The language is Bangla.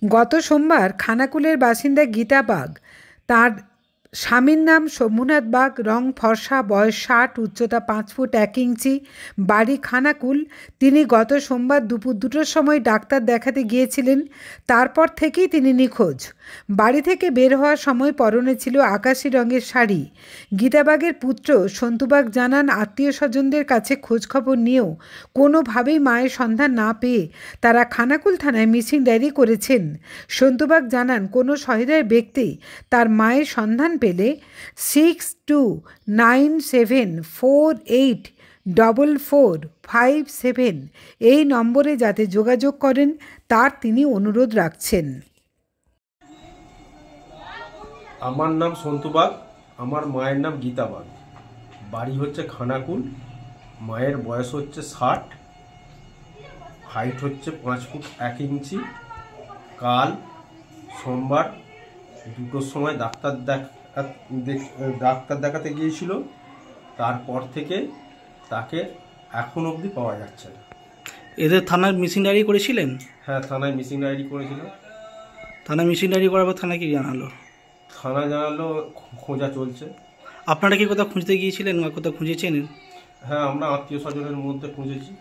গত সোমবার খানাকুলের বাসিন্দা গীতা বাগ, তার স্বামীর নাম শম্ভুনাথ বাগ, রং ফর্সা, বয়স 60, উচ্চতা 5 ফুট 1 ইঞ্চি, বাড়ি খানাকুল। তিনি গত সোমবার দুপুর 2টোর সময় ডাক্তার দেখাতে গিয়েছিলেন। তারপর থেকেই তিনি নিখোঁজ। বাড়ি থেকে বের হওয়ার সময় পরনে ছিল আকাশি রঙের শাড়ি। গীতাবাগের পুত্র সন্তুবাগ জানান, আত্মীয় স্বজনদের কাছে খোঁজখবর নিয়েও কোনোভাবেই মায়ের সন্ধান না পেয়ে তারা খানাকুল থানায় মিসিং ডায়েরি করেছেন। সন্তুবাগ জানান, কোনো সহৃদয় ব্যক্তি তার মায়ের সন্ধান পেলে 6297484457 এই নম্বরে যাতে যোগাযোগ করেন তার তিনি অনুরোধ রাখছেন। আমার নাম সন্তু বাগ, আমার মায়ের নাম গীতা বাগ, বাড়ি হচ্ছে খানাকুল। মায়ের বয়স হচ্ছে 60, হাইট হচ্ছে 5 ফুট 1 ইঞ্চি। কাল সোমবার 2টোর সময় ডাক্তার দেখাতে গিয়েছিল। তারপর থেকে তাকে এখন অবধি পাওয়া যাচ্ছে না। এদের থানায় মিসিং ডায়েরি করেছিলেন? হ্যাঁ, থানায় মিসিং ডায়েরি করেছিল। থানায় মিসিং ডায়েরি করার পর থানা কি জানালো? থানা জানালো খোঁজা চলছে। আপনারা কি কোথাও খুঁজতে গিয়েছিলেন বা কোথাও খুঁজেছেন? হ্যাঁ, আমরা আত্মীয় স্বজনের মধ্যে খুঁজেছি।